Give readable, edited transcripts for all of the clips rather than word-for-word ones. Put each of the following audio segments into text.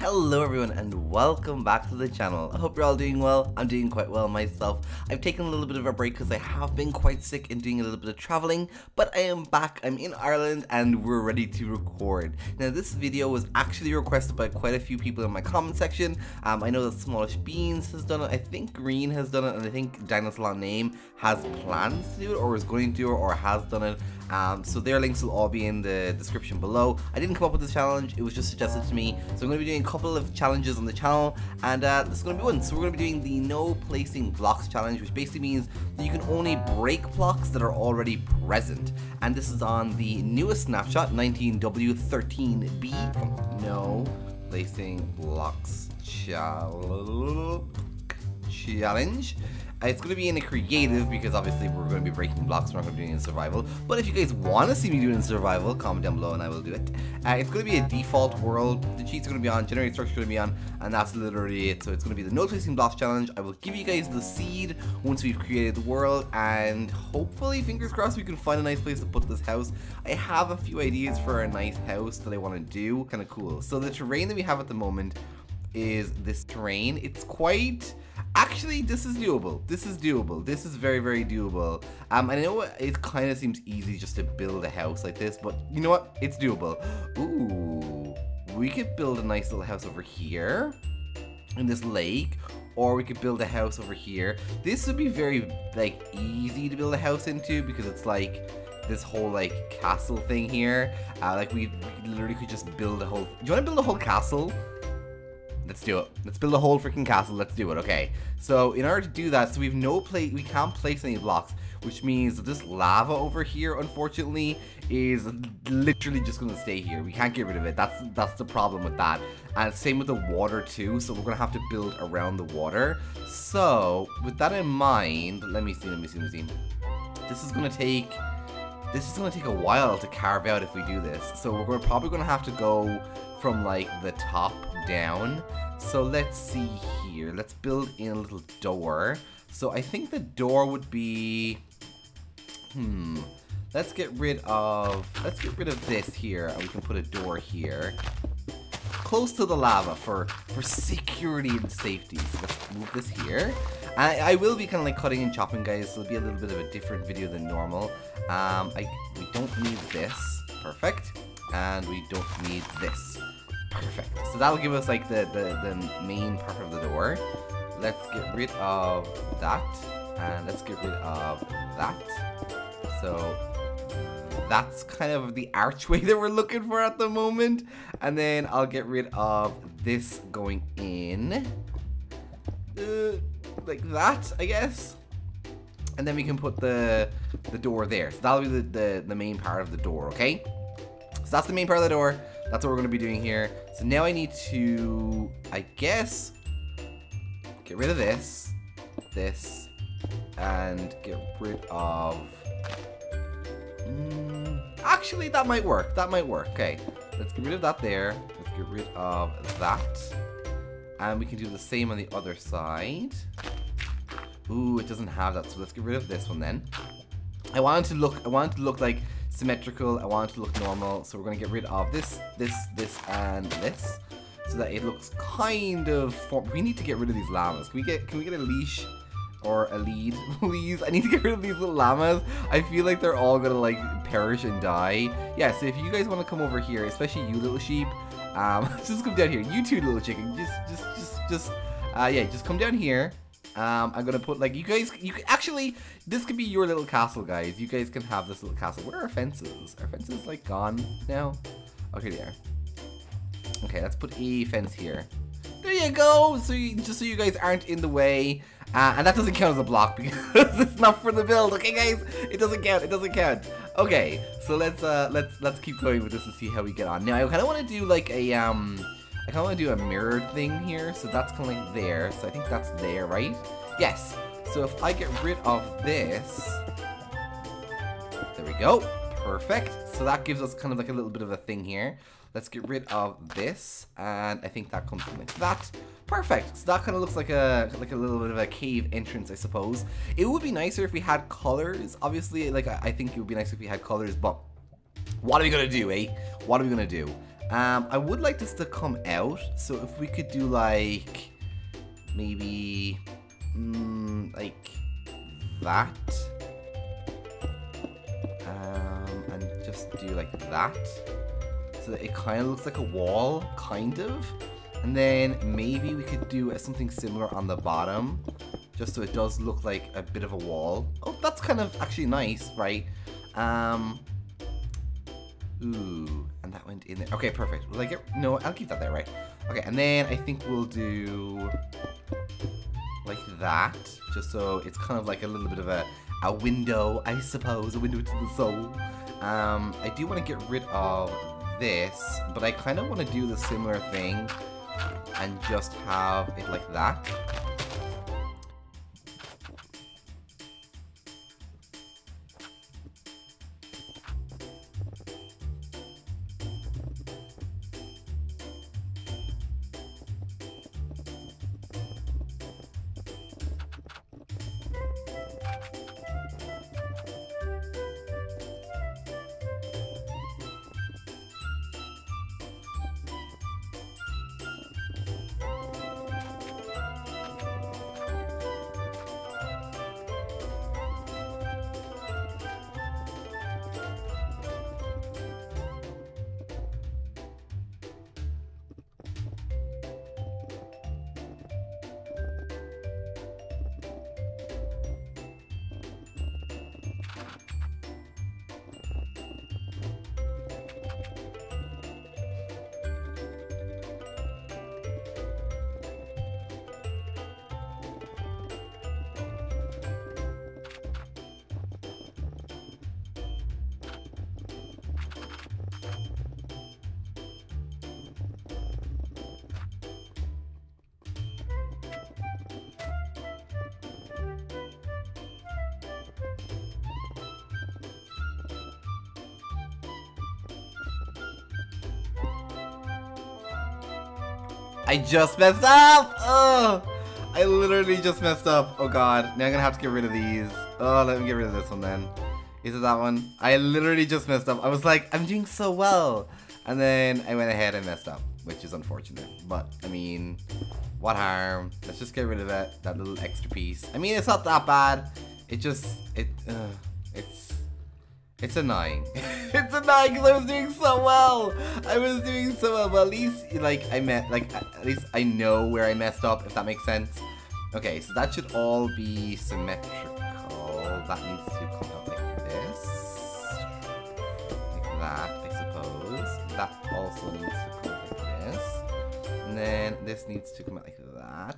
Hello everyone and welcome back to the channel. I hope you're all doing well. I'm doing quite well myself. I've taken a little bit of a break because I have been quite sick and doing a little bit of traveling, but I am back. I'm in Ireland and we're ready to record. Now this video was actually requested by quite a few people in my comment section. I know that Smallish Beans has done it, I think Green has done it, and I think Dinosaur Name has plans to do it or is going to do it or has done it. So their links will all be in the description below. I didn't come up with this challenge, it was just suggested to me. So I'm going to be doing a couple of challenges on the channel, and this is going to be one. So we're going to be doing the no placing blocks challenge, which basically means that you can only break blocks that are already present. And this is on the newest snapshot, 19W13B. No placing blocks challenge. It's going to be in a creative because obviously we're going to be breaking blocks, we're not going to be doing it in survival. But if you guys want to see me do it in survival, comment down below and I will do it. It's going to be a default world, the cheats are going to be on, generate structure is going to be on, and that's literally it. So it's going to be the no placing blocks challenge. I will give you guys the seed once we've created the world, and hopefully, fingers crossed, we can find a nice place to put this house. I have a few ideas for a nice house that I want to do, kind of cool. So the terrain that we have at the moment is this terrain. It's quite... Actually, this is doable. This is doable. This is very, very doable. And I know it kind of seems easy just to build a house like this, but you know what? It's doable. Ooh, we could build a nice little house over here in this lake, or we could build a house over here. This would be very, like, easy to build a house into because it's like this whole like castle thing here. Like we literally could just build a whole. Do you want to build a whole castle? Let's do it. Let's build a whole freaking castle. Let's do it. Okay. So in order to do that, so we've we can't place any blocks, which means that this lava over here, unfortunately, is literally just going to stay here. We can't get rid of it. That's the problem with that. And same with the water too. So we're going to have to build around the water. So with that in mind, let me see. This is going to take a while to carve out if we do this. So we're probably going to have to go from like the top down. So let's see here. Let's build in a little door. So I think the door would be let's get rid of this here, and we can put a door here close to the lava for security and safety. So let's move this here. I will be kind of like cutting and chopping, guys, so it'll be a little bit of a different video than normal. We don't need this. Perfect. And we don't need this. Perfect. So that'll give us like the main part of the door. Let's get rid of that. And let's get rid of that. So that's kind of the archway that we're looking for at the moment. And then I'll get rid of this going in. Like that, I guess. And then we can put the door there. So that'll be the main part of the door, okay? So that's the main part of the door. That's what we're going to be doing here. So now I need to, I guess, get rid of this, and get rid of... actually, that might work. That might work. Okay, let's get rid of that there. Let's get rid of that. And we can do the same on the other side. Ooh, it doesn't have that, so let's get rid of this one then. I want it to look like symmetrical. I want it to look normal, so we're going to get rid of this, and this, so that it looks kind of we need to get rid of these llamas. Can we get a leash or a lead, please? I need to get rid of these little llamas. I feel like they're all gonna like perish and die. Yeah, so if you guys want to come over here, especially you little sheep, just come down here. You two little chicken, just come down here. I'm gonna put like you can actually, this could be your little castle, guys. You guys can have this little castle. Where are our fences? Are fences like gone now? Okay, they are. Okay, let's put a fence here. There you go. So just so you guys aren't in the way, and that doesn't count as a block because it's not for the build. Okay, guys, it doesn't count. It doesn't count. Okay, so let's keep going with this and see how we get on. Now I kind of want to do like a I kind of want to do a mirrored thing here, so that's kind of like there. So I think that's there, right? Yes. So if I get rid of this, there we go. Perfect. So that gives us kind of like a little bit of a thing here. Let's get rid of this, and I think that comes from like that. Perfect. So that kind of looks like a little bit of a cave entrance, I suppose. It would be nicer if we had colors. Obviously, like I think it would be nice if we had colors, but what are we gonna do, eh? What are we gonna do? I would like this to come out, so if we could do like maybe like that, and just do like that, so that it kind of looks like a wall, kind of. And then maybe we could do something similar on the bottom, just so it does look like a bit of a wall. Oh, that's kind of actually nice, right? Ooh, and that went in there. Okay, perfect. Will I get... No, I'll keep that there, right? Okay, and then I think we'll do like that, just so it's kind of like a little bit of a window, I suppose, a window to the soul. I do want to get rid of this, but I kind of want to do the similar thing and just have it like that. I just messed up! Oh! I literally just messed up. Oh god. Now I'm gonna have to get rid of these. Oh, let me get rid of this one then. Is it that one? I literally just messed up. I was like, I'm doing so well. And then I went ahead and messed up, which is unfortunate. But, I mean, what harm? Let's just get rid of that little extra piece. I mean, it's not that bad. It just, it's annoying. It's annoying because I was doing so well. I was doing so well, but at least at least I know where I messed up, if that makes sense. Okay, so that should all be symmetrical. That needs to come out like this, like that, I suppose. That also needs to come out like this, and then this needs to come out like that,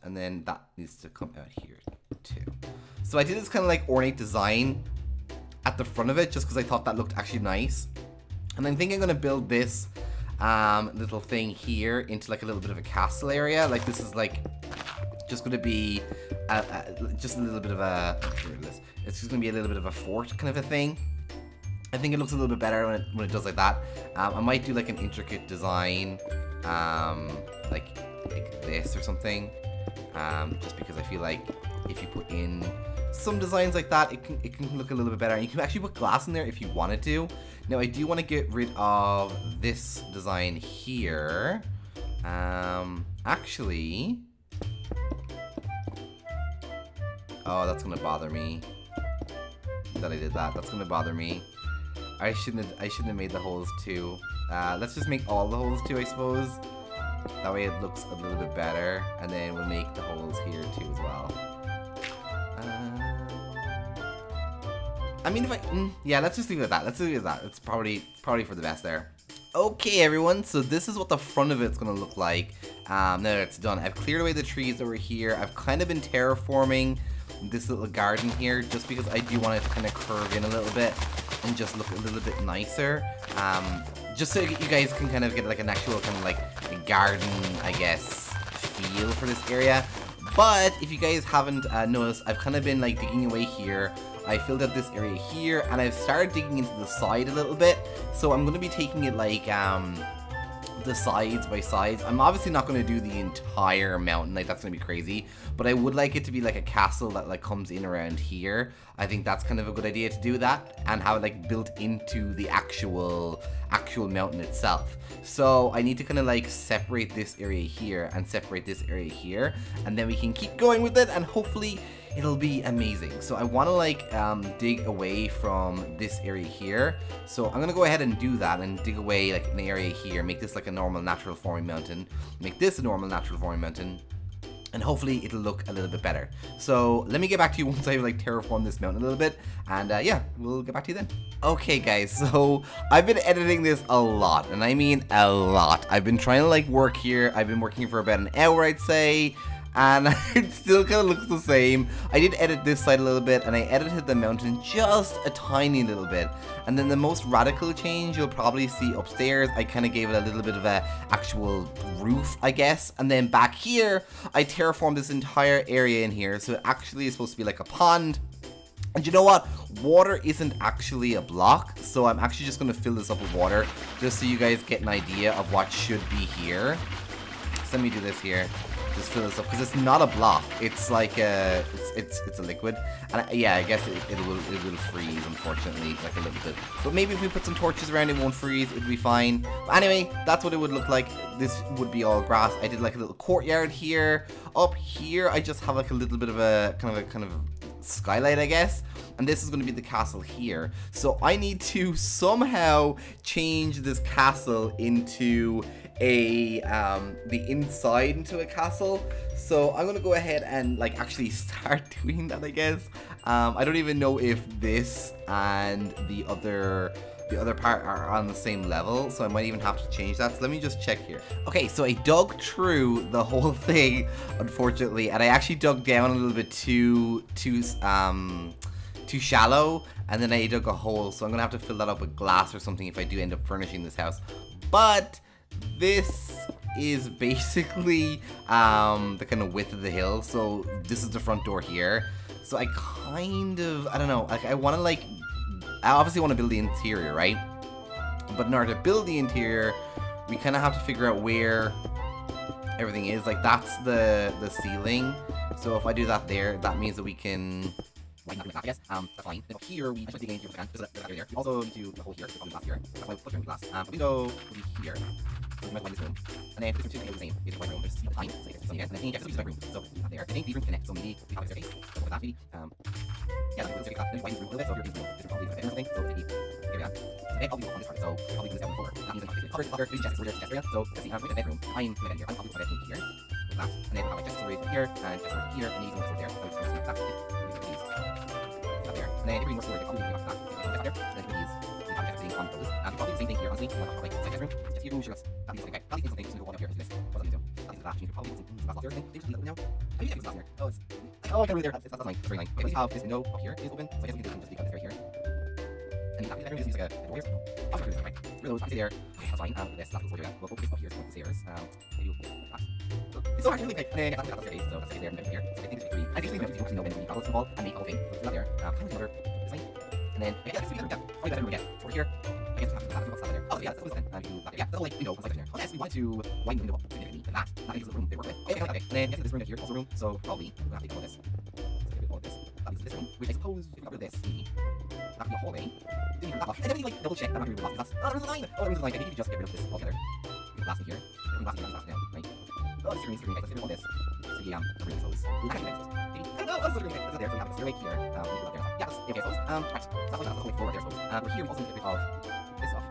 and then that needs to come out here too. So I did this kind of like ornate design at the front of it, just because I thought that looked actually nice. And I think I'm going to build this little thing here into like a little bit of a castle area. Like this is like just going to be just a little bit of a, it's just going to be a little bit of a fort kind of a thing. I think it looks a little bit better when it does like that. I might do like an intricate design like this or something, just because I feel like if you put in some designs like that, it can look a little bit better. And you can actually put glass in there if you wanted to. Now I do want to get rid of this design here. Actually, oh, that's gonna bother me that I did that. That's gonna bother me. I shouldn't have made the holes too. Let's just make all the holes too, I suppose. That way it looks a little bit better, and then we'll make the holes here too as well. I mean, if yeah, let's just leave it at that. Let's leave it at that. It's probably for the best there. Okay, everyone, so this is what the front of it's gonna look like now that it's done. I've cleared away the trees over here. I've kind of been terraforming this little garden here just because I do want it to kind of curve in a little bit and just look a little bit nicer. Just so you guys can kind of get like an actual kind of like a garden, I guess, feel for this area. But if you guys haven't noticed, I've kind of been like digging away here. I filled out this area here, and I've started digging into the side a little bit. So I'm going to be taking it like the sides by sides. I'm obviously not going to do the entire mountain, like that's going to be crazy. But I would like it to be like a castle that like comes in around here. I think that's kind of a good idea to do that and have it like built into the actual actual mountain itself. So I need to kind of like separate this area here and separate this area here, and then we can keep going with it and hopefully it'll be amazing. So I want to like dig away from this area here. So I'm gonna go ahead and do that and dig away like an area here, make this like a normal natural forming mountain, make this a normal natural forming mountain, and hopefully it'll look a little bit better. So let me get back to you once I've like terraformed this mountain a little bit, and yeah, we'll get back to you then. Okay guys, so I've been editing this a lot, and I mean a lot. I've been trying to like work here. I've been working for about an hour, I'd say, and it still kind of looks the same. I did edit this side a little bit, and I edited the mountain just a tiny little bit. And then the most radical change you'll probably see upstairs, I kind of gave it a little bit of a actual roof, I guess. And then back here, I terraformed this entire area in here, so it actually is supposed to be like a pond. And you know what? Water isn't actually a block, so I'm actually just going to fill this up with water, just so you guys get an idea of what should be here. So let me do this here. Just fill this up, because it's not a block. It's like a, it's a liquid, and yeah, I guess it will freeze, unfortunately, like a little bit. But maybe if we put some torches around, it won't freeze. It'll be fine. But anyway, that's what it would look like. This would be all grass. I did like a little courtyard here. Up here, I just have like a little bit of a kind of skylight, I guess. And this is going to be the castle here. So I need to somehow change this castle into a the inside into a castle. So I'm gonna go ahead and like actually start doing that, I guess. I don't even know if this and the other part are on the same level, so I might even have to change that. So let me just check here. Okay, so I dug through the whole thing, unfortunately, and I actually dug down a little bit too shallow, and then I dug a hole. So I'm gonna have to fill that up with glass or something if I do end up furnishing this house. But this is basically the kind of width of the hill. So this is the front door here. So I don't know, like I want to like, I obviously want to build the interior, right? But in order to build the interior, we kind of have to figure out where everything is. Like that's the ceiling. So if I do that there, that means that we can, like, not I guess, that's fine. Then up here, we actually dig in here if we can. There's a there. We also need to do the hole here, so glass here. That's why we put the glass. The window will be here. So we might find this room. And then this room too, the same. It's a white room, there's a time, so it's again. And I think, yeah, this is a room. So not there. I think these rooms connect, so maybe we have a staircase. So with that, maybe, yeah, the staircase, then we widen this room a little bit, so here's this room. This room probably is a bedroom or something, so maybe, here we are. So they probably will on this part, so we'll probably do this down before. That means like, it's covered, there's chests, so there's a chest area. So let's see, we're in the bedroom. I'm in the bed here. I'll do my bedroom here. With that. And then we'll have like chests right here, and chests right here, and these ones right there. So it's going to be there. And then if we need more storage, I'll probably do that. There. Then these, we have chests sitting on those. Probably the same thing here, honestly. We'll have like a second room. Just here, room, sure, that means okay. That means something, just go up here into this. What does it do? That means that you could probably use some glass here, I think. Maybe just leave it now. Maybe it's glass here. Oh, it's, oh, I can't read there. That's fine. That's very nice. Okay, we have this window up here is open, so I guess we can just leave this right here. And that room is like a door here. I'll figure this out, right? Through those, there. Okay, that's fine. This, that's what we'll do. We'll open this up here, so the stairs. Maybe we'll put that. It's so hard to really pick. And then, yeah, that's the staircase, so that's the there, and then here. So I think it's 3. I think it's 3 to know when we cobble to fall and make the whole thing. So that there. Kind of another this way. And then, yeah, this is the other room again. So over here. I guess we'll have to put there. Oh, yeah, that's what it's then. Yeah, that's all like window, like there. Unless we want to widen the window up significantly, then that is the room they work with. Okay, okay. And then this room here, also room. So probably we're gonna have to go with this. So get all of this. That is this room, which I suppose if we got rid of this, that'd be a hallway. Didn't hear that much. And then we like double check that I'm not really lost. Oh, there's a line. Oh, there's a line. I think you just get rid of this altogether. We can blast in here. We can blast in here. Right. Oh, this room. Let's get rid of all this. So the room close. Actually, I don't know. What's the room? That's there. So we have this right here. We go up there. Yeah, that's okay. Close. Right. Stuff like that. That's the way forward there. Close. But here we also need to get rid of this stuff.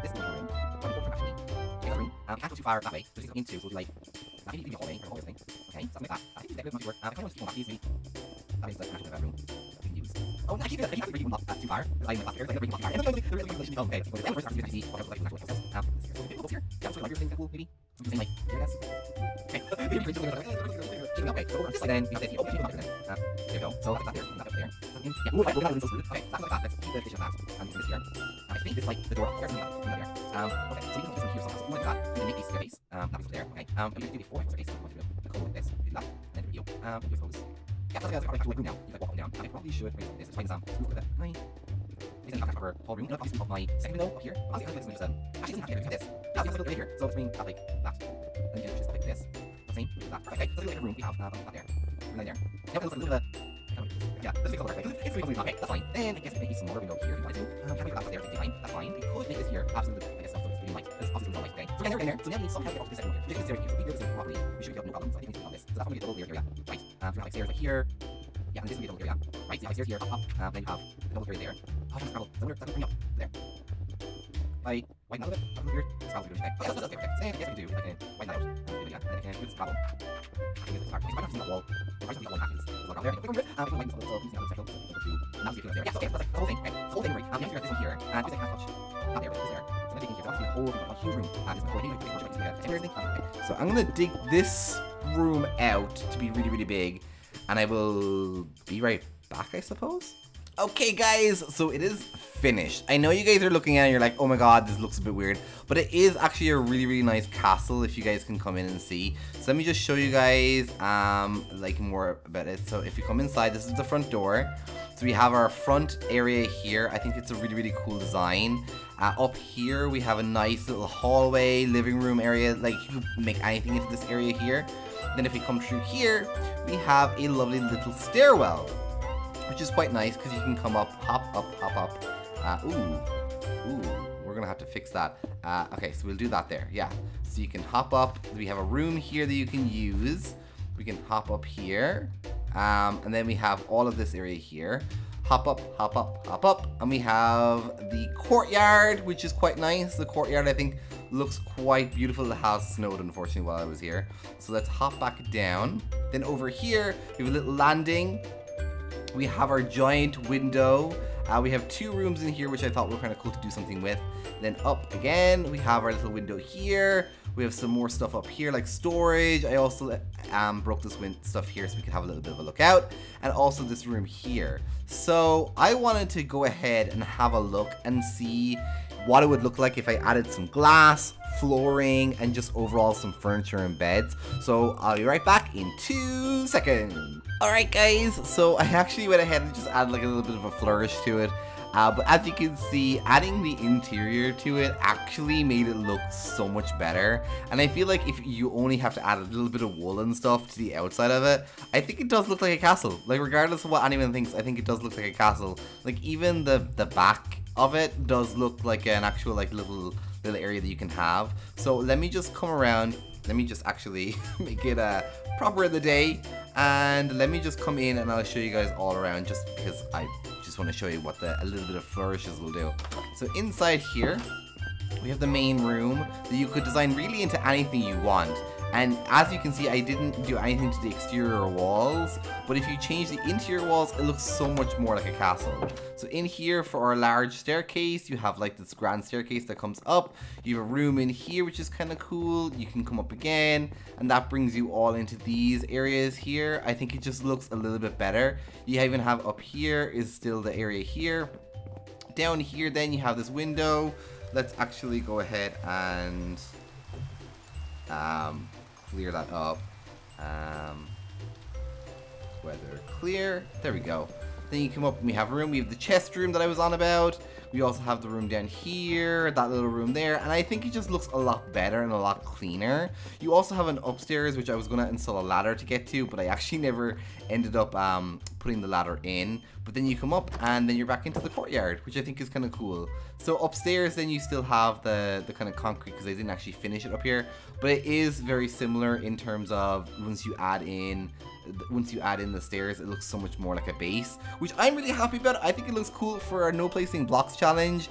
This is the room. Actually, take that room. We can't go too far that way. So just into. So we'll be like, I think you can be a hallway or a hallway thing. Okay, something like that. I think you can get rid of much work. I kind of want to keep on that easily. That is like an actual bedroom. We can use. Oh, I keep it. I have to bring one block too far. Because I'm in the last area. So I bring one block far. And then the real relation becomes okay. So the first start to see what the actual process. Over here. Yeah, so your thing that cool maybe. Something like here, I guess. Okay. Okay, so then we have this. Oh, there we go. So that's that there. That up there. Yeah. Ooh, we're not so screwed. Okay, that's like that. Let's keep the fish of that. And this here. I think it's like the door up there. Something like that. Okay, so we can put this in here somehow. So if you want to do that, we can make these staircase. That is there. Okay. And we can do before staircase. So we want to do the code like this. We do that. And then we do. We suppose. Yeah, that's like actually like room now. You like walk up and down. And I probably should raise this. Let's try an example. Let's move with it. Right. These are our hall room. I'm going to put my second window up here. Honestly, I think this is just actually doesn't have to have this. Yeah, it's a little bit here. So let's bring that like that. And then just like this. Same. That. Okay. So it's like a room we have that there. And then there. Now it looks like a little bit of a Yeah, let's fix all the right way, because it's really okay, that's fine. Then I guess we can make some more window here if you want to. Can we put that upstairs if you find? That's fine. We could make this here, absolutely, I guess that's what it's light. This obviously is all light, okay? So again, we're in there, so now we need somehow to get up to the second one here. This is very cute, so if we build this in properly, we should be able to no problem, so I think we need to do all this. So that's going to be a double layer area, right? So we have like stairs like here. Yeah, and this will be a double area, right? So you have stairs here, up, then you have a double area there. Oh, that's Scrabble, so we're bring up, there. Like, widen out a bit, that's weird. Scrabble's weird, okay? Yeah, that's okay, okay. So I guess we can do, I can widen that out, yeah, then I can use Scrabble. I think it's hard, because I don't see that wall. I just need that wall back, it's not there. We can widen some, so we can see that special, so we can go to, now see if you can there. Yeah, so okay, so that's like the whole thing, okay? The whole thing, right? Now you have this one here, and you say can't touch. Not there, but it's there. So I'm digging here, so I'm going to see the whole thing, a huge room. This is my whole thing, so I'm gonna dig this room out to be really, really big, and I will be right back, I suppose. Okay guys, so it is finished. I know you guys are looking at it and you're like, oh my god, this looks a bit weird, but it is actually a really, really nice castle if you guys can come in and see. So let me just show you guys like more about it. So if you come inside, this is the front door. So we have our front area here. I think it's a really, really cool design. Up here we have a nice little hallway, living room area. Like you can make anything into this area here. Then if we come through here, we have a lovely little stairwell, which is quite nice because you can come up, hop up, hop up. Ooh, we're gonna have to fix that. Okay, so we'll do that there, yeah. So you can hop up. We have a room here that you can use. We can hop up here. And then we have all of this area here. Hop up, hop up, hop up. And we have the courtyard, which is quite nice. The courtyard, I think, looks quite beautiful. It has snowed, unfortunately, while I was here. So let's hop back down. Then over here, we have a little landing. We have our giant window. We have two rooms in here, which I thought were kind of cool to do something with. Then up again, we have our little window here. We have some more stuff up here, like storage. I also broke this stuff here so we can have a little bit of a look out. And also this room here. So I wanted to go ahead and have a look and see what it would look like if I added some glass, flooring, and just overall some furniture and beds. So I'll be right back in 2 seconds. Alright guys, so I actually went ahead and just added like a little bit of a flourish to it. But as you can see, adding the interior to it actually made it look so much better. And I feel like if you only have to add a little bit of wool and stuff to the outside of it, I think it does look like a castle. Like regardless of what anyone thinks, I think it does look like a castle. Like even the back of it does look like an actual like little area that you can have. So let me just come around. Let me just actually make it proper in the day. And let me just come in and I'll show you guys all around just because I just want to show you what a little bit of flourishes will do. So inside here, we have the main room that you could design really into anything you want. And as you can see, I didn't do anything to the exterior walls, but if you change the interior walls, it looks so much more like a castle. So in here for our large staircase, you have like this grand staircase that comes up. You have a room in here, which is kind of cool. You can come up again, and that brings you all into these areas here. I think it just looks a little bit better. You even have up here is still the area here. Down here, then you have this window. Let's actually go ahead and clear that up. Weather clear. There we go. Then you come up and we have a room. We have the chest room that I was on about. We also have the room down here, that little room there, and I think it just looks a lot better and a lot cleaner. You also have an upstairs, which I was going to install a ladder to get to, but I actually never ended up putting the ladder in. But then you come up and then you're back into the courtyard, which I think is kind of cool. So upstairs then you still have the kind of concrete because I didn't actually finish it up here, but it is very similar in terms of once you add in the stairs, it looks so much more like a base, which I'm really happy about. I think it looks cool for our no placing blocks challenge.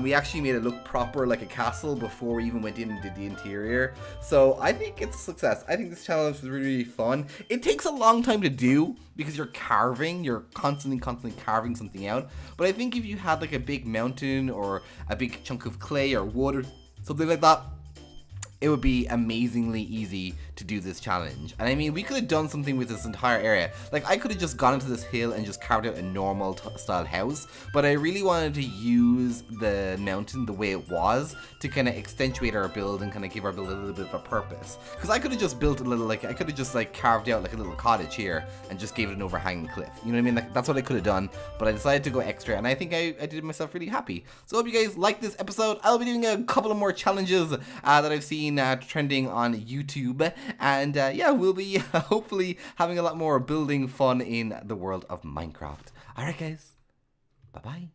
We actually made it look proper like a castle before we even went in and did the interior. So I think it's a success. I think this challenge was really, really fun. It takes a long time to do because you're constantly carving something out. But I think if you had like a big mountain or a big chunk of clay or wood or something like that, it would be amazingly easy to do this challenge. And I mean, we could have done something with this entire area. Like, I could have just gone into this hill and just carved out a normal style house, but I really wanted to use the mountain the way it was to kind of accentuate our build and kind of give our build a little bit of a purpose. Because I could have just built a little, like, I could have just like carved out like a little cottage here and just gave it an overhanging cliff. You know what I mean? Like, that's what I could have done, but I decided to go extra, and I think I did myself really happy. So I hope you guys liked this episode. I'll be doing a couple of more challenges that I've seen been trending on YouTube. And yeah, we'll be hopefully having a lot more building fun in the world of Minecraft. Alright guys, bye-bye.